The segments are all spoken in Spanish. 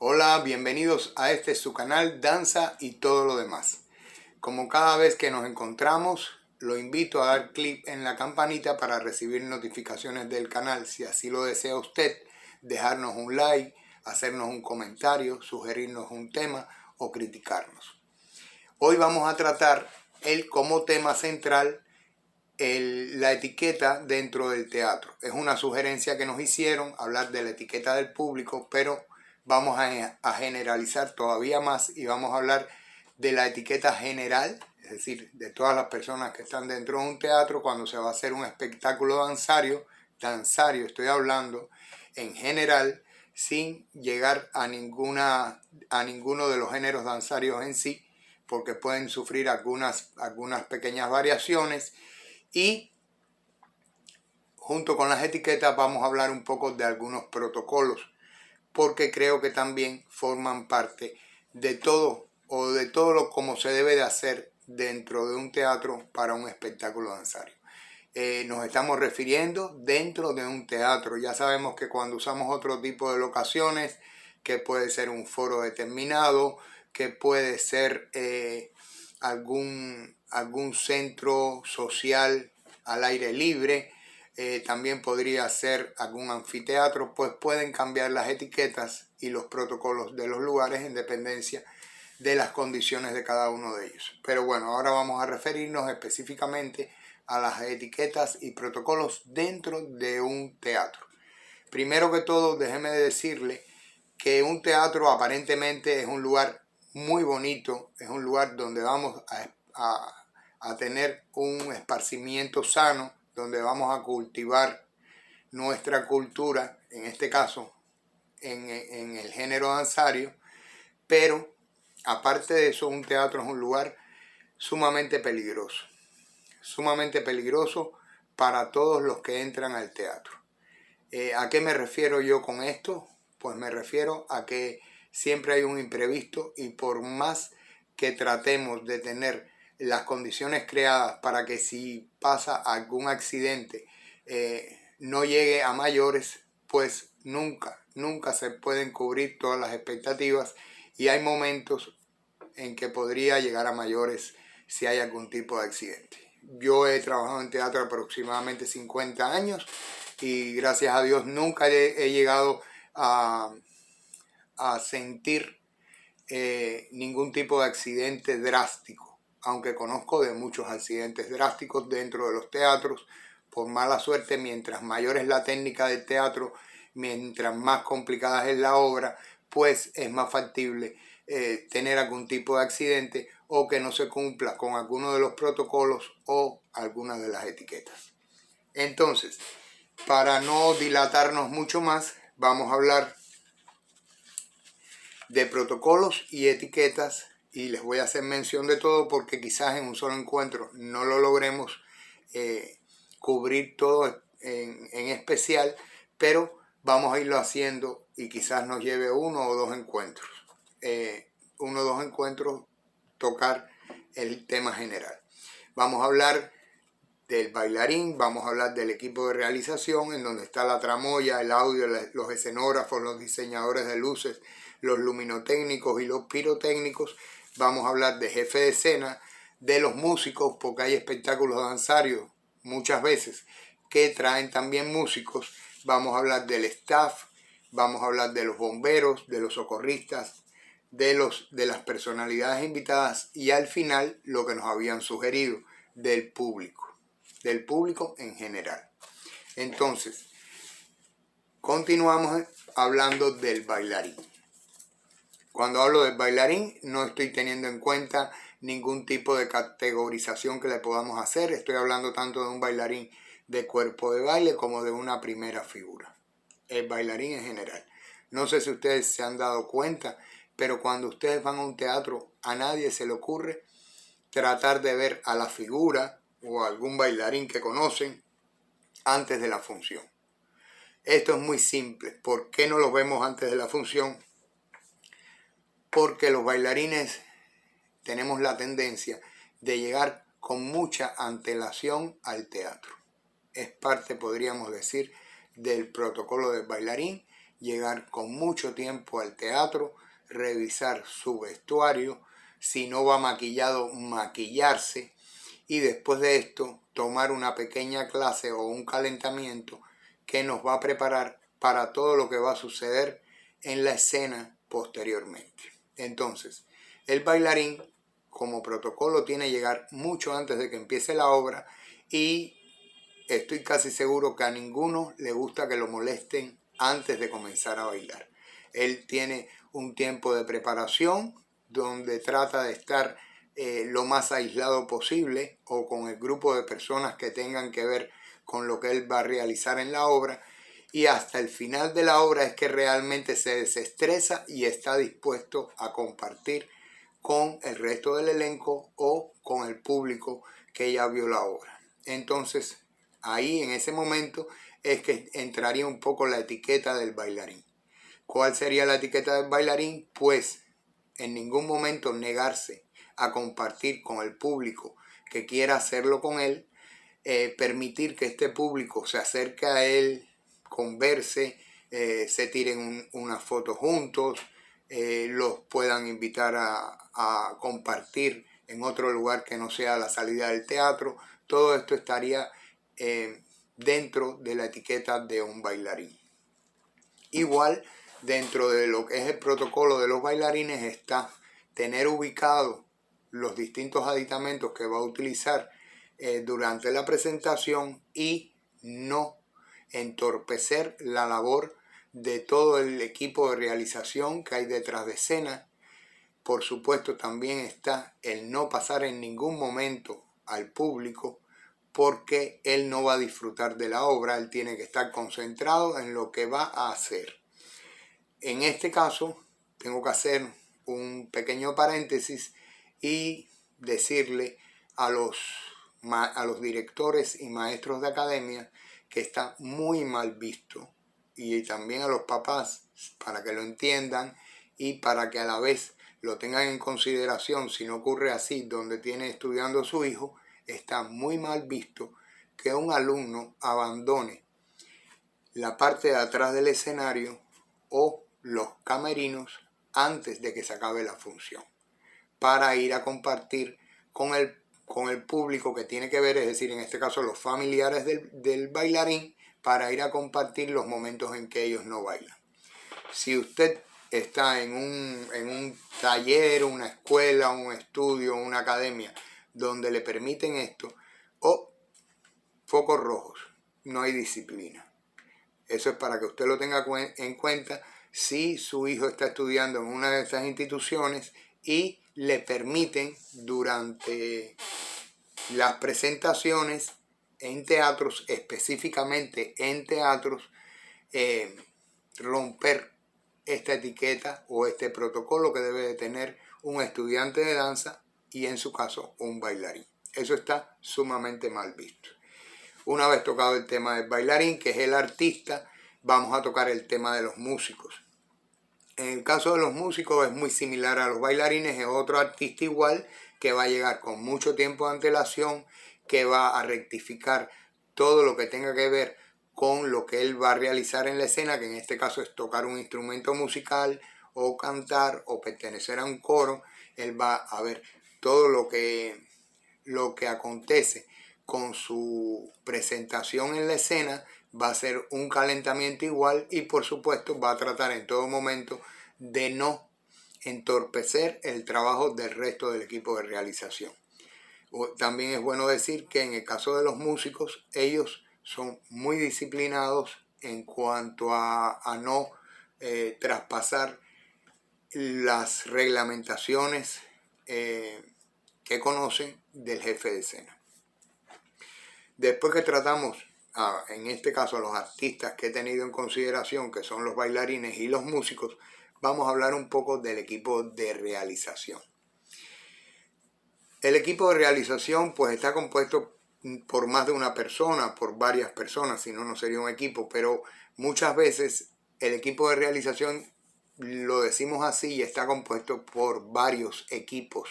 Hola, bienvenidos a este su canal Danza y todo lo demás. Como cada vez que nos encontramos, lo invito a dar clic en la campanita para recibir notificaciones del canal. Si así lo desea usted, dejarnos un like, hacernos un comentario, sugerirnos un tema o criticarnos. Hoy vamos a tratar como tema central la etiqueta dentro del teatro. Es una sugerencia que nos hicieron, hablar de la etiqueta del público, pero vamos a generalizar todavía más y vamos a hablar de la etiqueta general, es decir, de todas las personas que están dentro de un teatro cuando se va a hacer un espectáculo danzario estoy hablando en general, sin llegar a ninguno de los géneros danzarios en sí, porque pueden sufrir algunas pequeñas variaciones. Y junto con las etiquetas vamos a hablar un poco de algunos protocolos, porque creo que también forman parte de todo lo como se debe de hacer dentro de un teatro para un espectáculo danzario. Nos estamos refiriendo dentro de un teatro. Ya sabemos que cuando usamos otro tipo de locaciones, que puede ser un foro determinado, que puede ser algún centro social al aire libre, también podría ser algún anfiteatro, pues pueden cambiar las etiquetas y los protocolos de los lugares en dependencia de las condiciones de cada uno de ellos. Pero bueno, ahora vamos a referirnos específicamente a las etiquetas y protocolos dentro de un teatro. Primero que todo, déjeme decirle que un teatro aparentemente es un lugar muy bonito, es un lugar donde vamos a tener un esparcimiento sano, donde vamos a cultivar nuestra cultura, en este caso en el género danzario, pero aparte de eso, un teatro es un lugar sumamente peligroso para todos los que entran al teatro. ¿A qué me refiero yo con esto? Pues me refiero a que siempre hay un imprevisto y por más que tratemos de tener las condiciones creadas para que si pasa algún accidente no llegue a mayores, pues nunca se pueden cubrir todas las expectativas y hay momentos en que podría llegar a mayores si hay algún tipo de accidente. Yo he trabajado en teatro aproximadamente 50 años y gracias a Dios nunca he llegado a sentir ningún tipo de accidente drástico, aunque conozco de muchos accidentes drásticos dentro de los teatros. Por mala suerte, mientras mayor es la técnica del teatro, mientras más complicada es la obra, pues es más factible tener algún tipo de accidente o que no se cumpla con alguno de los protocolos o algunas de las etiquetas. Entonces, para no dilatarnos mucho más, vamos a hablar de protocolos y etiquetas y les voy a hacer mención de todo porque quizás en un solo encuentro no lo logremos cubrir todo en especial, pero vamos a irlo haciendo y quizás nos lleve uno o dos encuentros. Tocar el tema general. Vamos a hablar del bailarín, vamos a hablar del equipo de realización, en donde está la tramoya, el audio, los escenógrafos, los diseñadores de luces, los luminotécnicos y los pirotécnicos. Vamos a hablar de jefe de escena, de los músicos, porque hay espectáculos danzarios muchas veces que traen también músicos. Vamos a hablar del staff, vamos a hablar de los bomberos, de los socorristas, de las personalidades invitadas y al final lo que nos habían sugerido, del público en general. Entonces, continuamos hablando del bailarín. Cuando hablo del bailarín, no estoy teniendo en cuenta ningún tipo de categorización que le podamos hacer. Estoy hablando tanto de un bailarín de cuerpo de baile como de una primera figura. El bailarín en general. No sé si ustedes se han dado cuenta, pero cuando ustedes van a un teatro, a nadie se le ocurre tratar de ver a la figura o algún bailarín que conocen antes de la función. Esto es muy simple. ¿Por qué no los vemos antes de la función? Porque los bailarines tenemos la tendencia de llegar con mucha antelación al teatro. Es parte, podríamos decir, del protocolo del bailarín llegar con mucho tiempo al teatro, revisar su vestuario, si no va maquillado, maquillarse, y después de esto tomar una pequeña clase o un calentamiento que nos va a preparar para todo lo que va a suceder en la escena posteriormente. Entonces, el bailarín como protocolo tiene que llegar mucho antes de que empiece la obra, y estoy casi seguro que a ninguno le gusta que lo molesten antes de comenzar a bailar. Él tiene un tiempo de preparación donde trata de estar lo más aislado posible o con el grupo de personas que tengan que ver con lo que él va a realizar en la obra, y hasta el final de la obra es que realmente se desestresa y está dispuesto a compartir con el resto del elenco o con el público que ya vio la obra. Entonces, ahí en ese momento es que entraría un poco la etiqueta del bailarín. ¿Cuál sería la etiqueta del bailarín? Pues en ningún momento negarse a compartir con el público que quiera hacerlo con él, permitir que este público se acerque a él, converse, se tiren unas fotos juntos, los puedan invitar a compartir en otro lugar que no sea la salida del teatro. Todo esto estaría dentro de la etiqueta de un bailarín. Igual, dentro de lo que es el protocolo de los bailarines está tener ubicados los distintos aditamentos que va a utilizar durante la presentación y no entorpecer la labor de todo el equipo de realización que hay detrás de escena. Por supuesto, también está el no pasar en ningún momento al público, porque él no va a disfrutar de la obra, él tiene que estar concentrado en lo que va a hacer. En este caso, tengo que hacer un pequeño paréntesis y decirle a los directores y maestros de academia que está muy mal visto, y también a los papás, para que lo entiendan y para que a la vez lo tengan en consideración si no ocurre así donde tiene estudiando su hijo. Está muy mal visto que un alumno abandone la parte de atrás del escenario o los camerinos antes de que se acabe la función, para ir a compartir con el público que tiene que ver, es decir, en este caso los familiares del bailarín, para ir a compartir los momentos en que ellos no bailan. Si usted está en un taller, una escuela, un estudio, una academia donde le permiten esto, focos rojos, no hay disciplina. Eso es para que usted lo tenga en cuenta si su hijo está estudiando en una de estas instituciones y le permiten durante las presentaciones en teatros, específicamente en teatros, romper esta etiqueta o este protocolo que debe de tener un estudiante de danza y en su caso un bailarín. Eso está sumamente mal visto. Una vez tocado el tema del bailarín, que es el artista, vamos a tocar el tema de los músicos. En el caso de los músicos es muy similar a los bailarines, es otro artista igual que va a llegar con mucho tiempo de antelación, que va a rectificar todo lo que tenga que ver con lo que él va a realizar en la escena, que en este caso es tocar un instrumento musical o cantar o pertenecer a un coro. Él va a ver todo lo que acontece con su presentación en la escena, va a ser un calentamiento igual, y por supuesto va a tratar en todo momento de no entorpecer el trabajo del resto del equipo de realización. También es bueno decir que en el caso de los músicos, ellos son muy disciplinados en cuanto a no traspasar las reglamentaciones que conocen del jefe de escena. Después que tratamos, en este caso, a los artistas que he tenido en consideración, que son los bailarines y los músicos, vamos a hablar un poco del equipo de realización. El equipo de realización pues está compuesto por más de una persona, por varias personas, si no, no sería un equipo, pero muchas veces el equipo de realización, lo decimos así, y está compuesto por varios equipos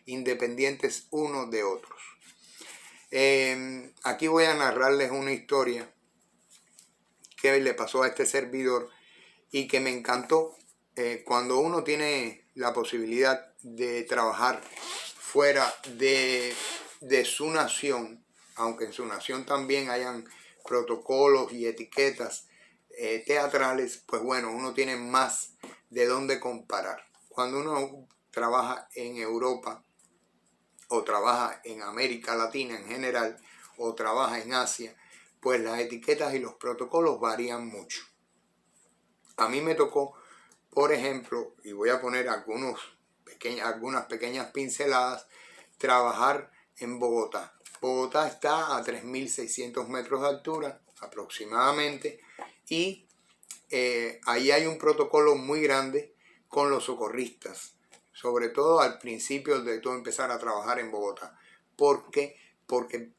independientes unos de otros. Aquí voy a narrarles una historia que le pasó a este servidor y que me encantó. Cuando uno tiene la posibilidad de trabajar fuera de su nación, aunque en su nación también hayan protocolos y etiquetas teatrales, pues bueno, uno tiene más de dónde comparar. Cuando uno trabaja en Europa o trabaja en América Latina en general o trabaja en Asia, pues las etiquetas y los protocolos varían mucho. A mí me tocó, por ejemplo, y voy a poner algunas pequeñas pinceladas, trabajar en Bogotá. Bogotá está a 3.600 metros de altura aproximadamente y ahí hay un protocolo muy grande con los socorristas, sobre todo al principio de tú empezar a trabajar en Bogotá. ¿Por qué? Porque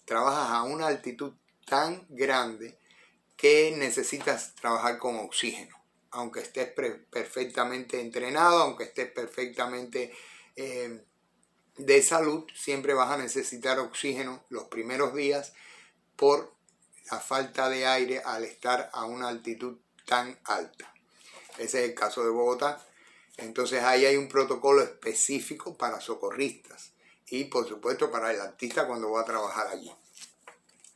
trabajas a una altitud tan grande que necesitas trabajar con oxígeno. Aunque estés perfectamente entrenado, aunque estés perfectamente de salud, siempre vas a necesitar oxígeno los primeros días por la falta de aire al estar a una altitud tan alta. Ese es el caso de Bogotá. Entonces ahí hay un protocolo específico para socorristas y por supuesto para el artista cuando va a trabajar allí.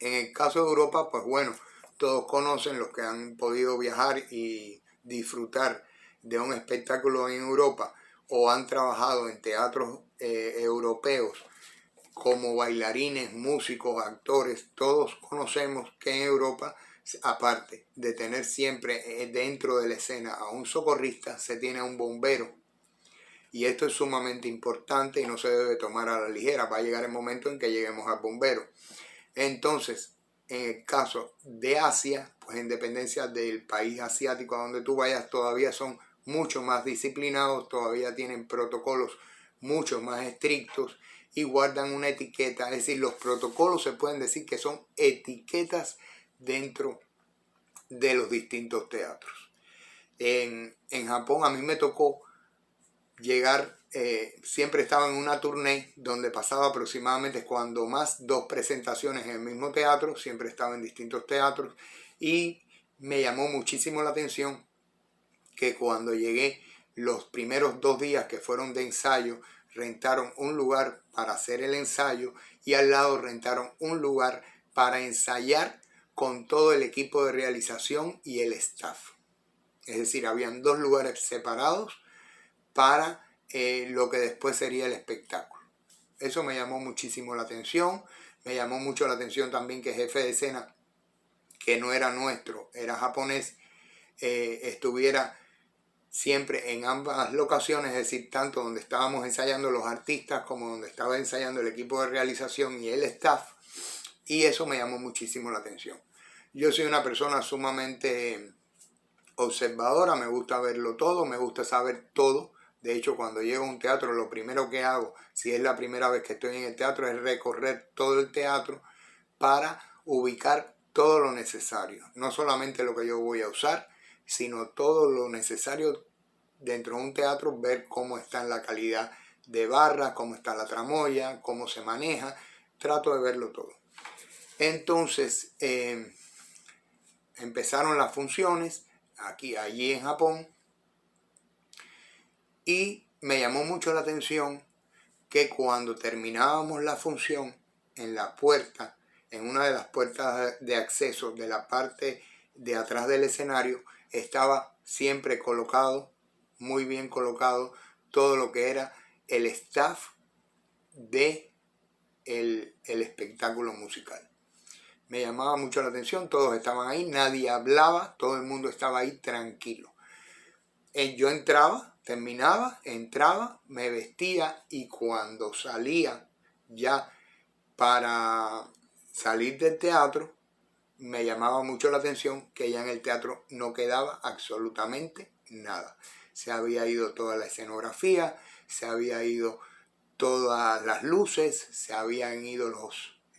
En el caso de Europa, pues bueno, todos conocen, los que han podido viajar y disfrutar de un espectáculo en Europa o han trabajado en teatros europeos como bailarines, músicos, actores, todos conocemos que en Europa, aparte de tener siempre dentro de la escena a un socorrista, se tiene a un bombero. Y esto es sumamente importante y no se debe tomar a la ligera. Va a llegar el momento en que lleguemos al bombero. Entonces, en el caso de Asia, pues en dependencia del país asiático a donde tú vayas, todavía son mucho más disciplinados, todavía tienen protocolos mucho más estrictos y guardan una etiqueta. Es decir, los protocolos se pueden decir que son etiquetas dentro de los distintos teatros. En Japón a mí me tocó llegar, siempre estaba en una tournée donde pasaba aproximadamente cuando más 2 presentaciones en el mismo teatro, siempre estaba en distintos teatros y me llamó muchísimo la atención que cuando llegué los primeros 2 días que fueron de ensayo, rentaron un lugar para hacer el ensayo y al lado rentaron un lugar para ensayar con todo el equipo de realización y el staff. Es decir, habían 2 lugares separados para lo que después sería el espectáculo. Eso me llamó muchísimo la atención. Me llamó mucho la atención también que el jefe de escena, que no era nuestro, era japonés, estuviera siempre en ambas locaciones, es decir, tanto donde estábamos ensayando los artistas como donde estaba ensayando el equipo de realización y el staff, y eso me llamó muchísimo la atención. Yo soy una persona sumamente observadora, me gusta verlo todo, me gusta saber todo. De hecho, cuando llego a un teatro, lo primero que hago, si es la primera vez que estoy en el teatro, es recorrer todo el teatro para ubicar todo lo necesario. No solamente lo que yo voy a usar, sino todo lo necesario dentro de un teatro, ver cómo está en la calidad de barras, cómo está la tramoya, cómo se maneja. Trato de verlo todo. Entonces, empezaron las funciones allí en Japón. Y me llamó mucho la atención que cuando terminábamos la función, en la puerta, en una de las puertas de acceso de la parte de atrás del escenario, estaba siempre colocado, muy bien colocado, todo lo que era el staff de el espectáculo musical. Me llamaba mucho la atención, todos estaban ahí, nadie hablaba, todo el mundo estaba ahí tranquilo. Yo entraba, terminaba, entraba, me vestía y cuando salía ya para salir del teatro, me llamaba mucho la atención que ya en el teatro no quedaba absolutamente nada. Se había ido toda la escenografía, se había ido todas las luces, se habían ido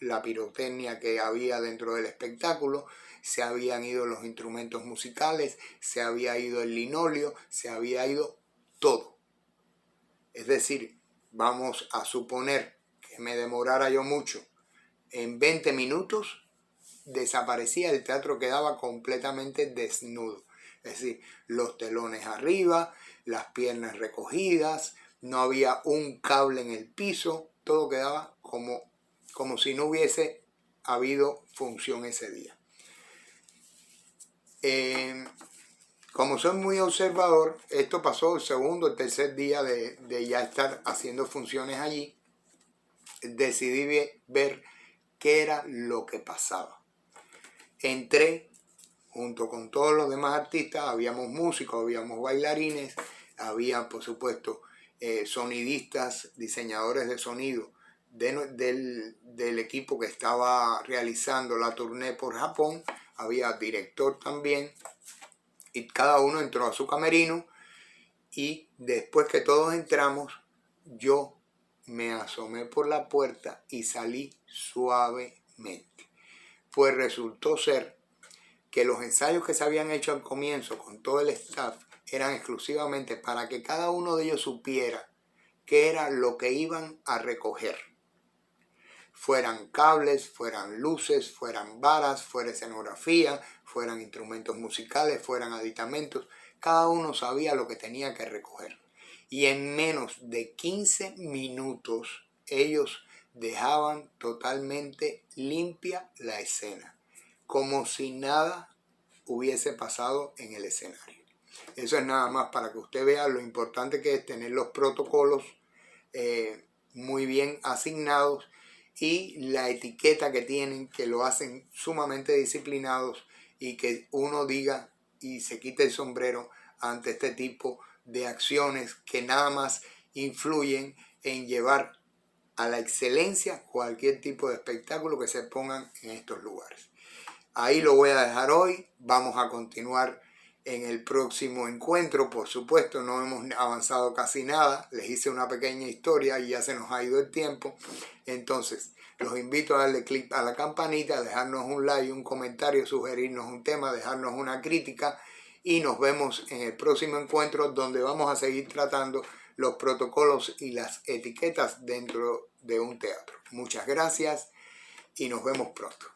la pirotecnia que había dentro del espectáculo, se habían ido los instrumentos musicales, se había ido el linóleo, se había ido todo. Es decir, vamos a suponer que me demorara yo mucho, en 20 minutos desaparecía, el teatro quedaba completamente desnudo. Es decir, los telones arriba, las piernas recogidas, no había un cable en el piso, todo quedaba como si no hubiese habido función ese día. Como soy muy observador, esto pasó el segundo, el tercer día de ya estar haciendo funciones allí. Decidí ver qué era lo que pasaba. Entré junto con todos los demás artistas, habíamos músicos, habíamos bailarines, había por supuesto sonidistas, diseñadores de sonido del equipo que estaba realizando la tournée por Japón, había director también, y cada uno entró a su camerino, y después que todos entramos, yo me asomé por la puerta y salí suavemente. Pues resultó ser que los ensayos que se habían hecho al comienzo con todo el staff eran exclusivamente para que cada uno de ellos supiera qué era lo que iban a recoger. Fueran cables, fueran luces, fueran varas, fuera escenografía, fueran instrumentos musicales, fueran aditamentos. Cada uno sabía lo que tenía que recoger. Y en menos de 15 minutos ellos dejaban totalmente limpia la escena, como si nada hubiese pasado en el escenario. Eso es nada más para que usted vea lo importante que es tener los protocolos muy bien asignados y la etiqueta que tienen, que lo hacen sumamente disciplinados, y que uno diga y se quite el sombrero ante este tipo de acciones que nada más influyen en llevar a la excelencia cualquier tipo de espectáculo que se pongan en estos lugares. Ahí lo voy a dejar hoy. Vamos a continuar en el próximo encuentro. Por supuesto, no hemos avanzado casi nada. Les hice una pequeña historia y ya se nos ha ido el tiempo. Entonces, los invito a darle clic a la campanita, dejarnos un like, un comentario, sugerirnos un tema, dejarnos una crítica, y nos vemos en el próximo encuentro, donde vamos a seguir tratando los protocolos y las etiquetas dentro de un teatro. Muchas gracias y nos vemos pronto.